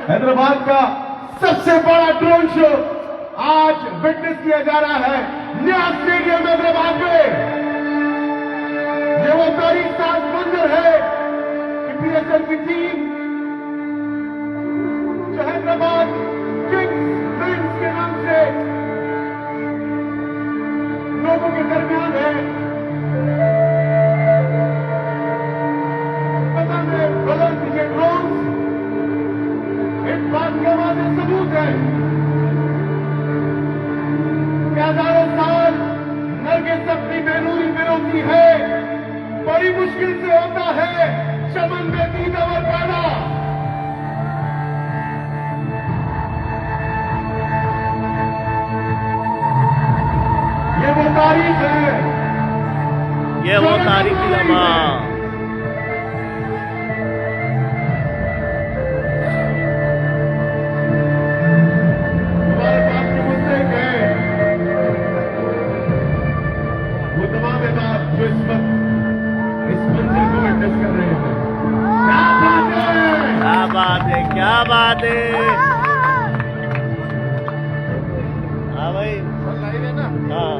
हैदराबाद का सबसे बड़ा ड्रोन शो आज विटनेस किया जा रहा है नया स्टेडियम हैदराबाद में। ये वो तारीख साज मंजर है कि पीएसएल की टीम जो हैदराबाद किंग्स प्रिंस के नाम से लोगों के दरमियान है, पता में बुलंद ये ड्रोन इस बात के वादे सबूत है कि हजारों साल नरगिस अपनी बेनूरी में होती है, बड़ी मुश्किल से होता है चमन में दीदार पैदा। ये वो तारीख है, ये वो तारीखी लम्हा। हमारे पास जो मुद्दे हैं वो तमाम बात जो इस वक्त इस मंजिल को विटनेस कर रहे हैं। क्या बात है, क्या बात है, क्या बात है। हाँ भाई, लाइव है ना। हाँ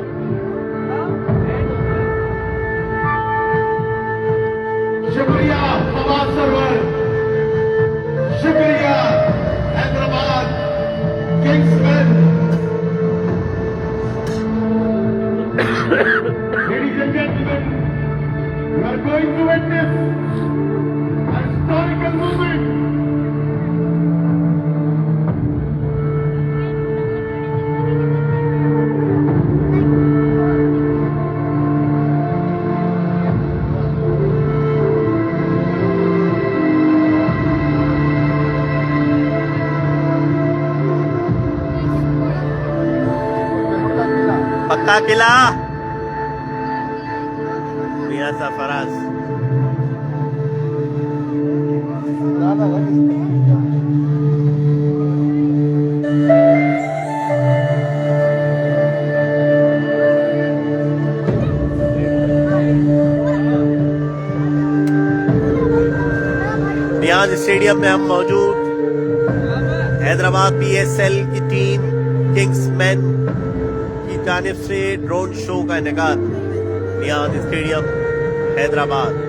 शुक्रिया फवाद सरवर, शुक्रिया Hyderabad Kingsman. Ladies and gentlemen, we are going to witness a historical moment. पक्का किला मियां सरफराज। नियाज स्टेडियम में हम मौजूद हैदराबाद पीएसएल की टीम किंग्समैन की जानिब से ड्रोन शो का इनेकाद नियाज स्टेडियम हैदराबाद।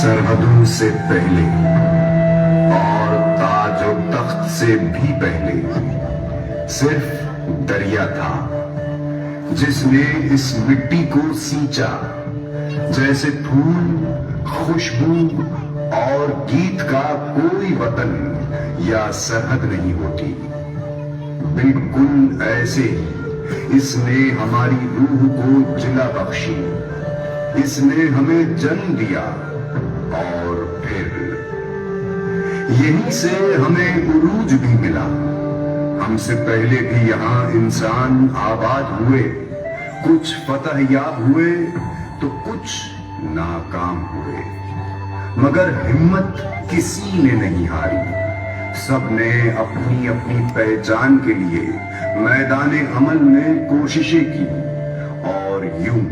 सरहदों से पहले और ताज और तख्त से भी पहले सिर्फ दरिया था जिसने इस मिट्टी को सींचा। जैसे फूल, खुशबू और गीत का कोई वतन या सरहद नहीं होती, बिल्कुल ऐसे ही इसने हमारी रूह को जिला बख्शी, इसने हमें जन्म दिया और फिर यहीं से हमें उरूज भी मिला। हमसे पहले भी यहाँ इंसान आबाद हुए, कुछ फतह याब हुए तो कुछ नाकाम हुए, मगर हिम्मत किसी ने नहीं हारी। सबने अपनी अपनी पहचान के लिए मैदाने अमल में कोशिशें की और यूं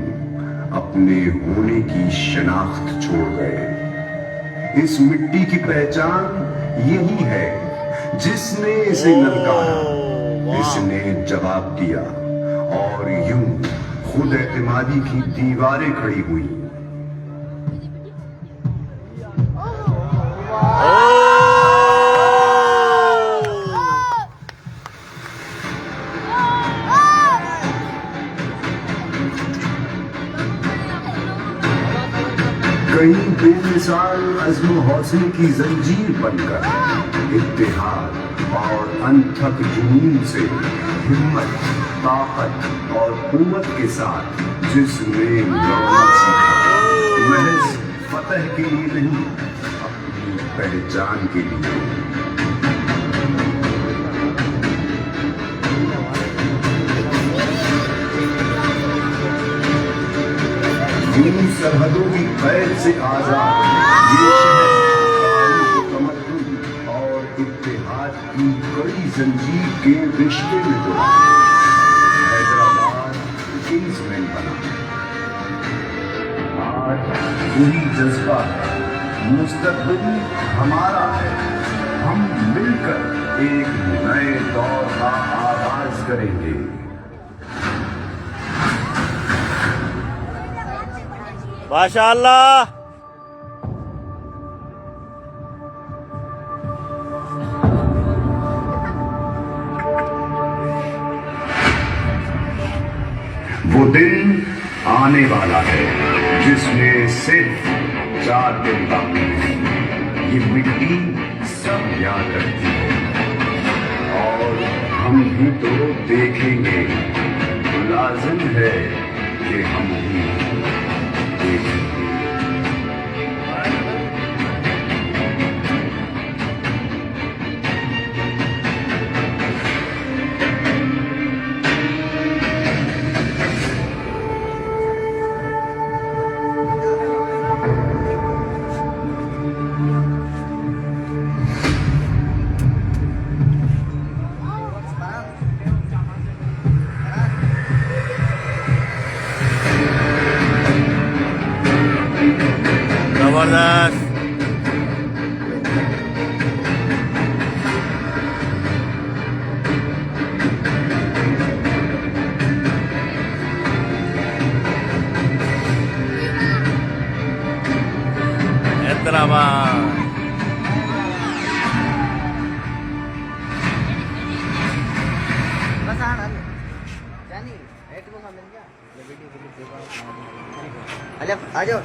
अपने होने की शनाख्त छोड़ गए। इस मिट्टी की पहचान यही है जिसने इसे ललकारा, इसने जवाब दिया और यूं खुद एतमादी की दीवारें खड़ी हुई। कई बेमिसाल अज़्म हौसले की जंजीर बनकर इत्तेहाद और अनथक जुनून से हिम्मत, ताकत और कुव्वत के साथ जिसने लड़ना सीखा, महज फतह के लिए नहीं, अपनी पहचान के लिए। यूं सरहदों की कैद से आजाद ये शहर तारीख, तमद्दुन और इत्तेहाद की कड़ी जंजीर के रिश्ते में जुड़ा। हैदराबाद किंग्समैन बना। आज वही जज्बा है, मुस्तकबिल हमारा है। हम मिलकर एक नए दौर का आगाज करेंगे। माशाअल्लाह। वो दिन आने वाला है जिसमें सिर्फ 4 दिन बाकी हैं। ये मिट्टी सब याद रखती है और हम भी तो देखेंगे। लाजिम है कि हम भी देखेंगे। जबरदस्त। हैदराबाद। आ जाओ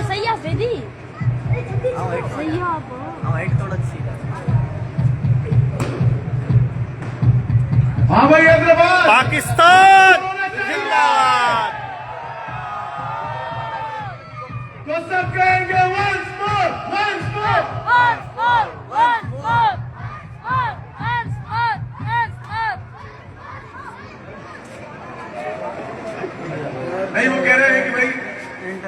सही है फेदी सही है आप हाँ भाई हैदराबाद पाकिस्तान जिंदाबाद। तो सब कहेंगे once more, once more। नहीं, वो कह रहे हैं कि भाई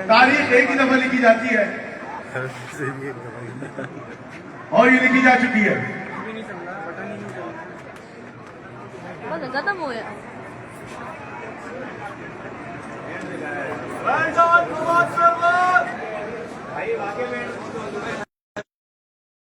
तारीख एक ही दफा लिखी जाती है और ये लिखी जा चुकी है। बस खत्म हो गया। भाई वाकई में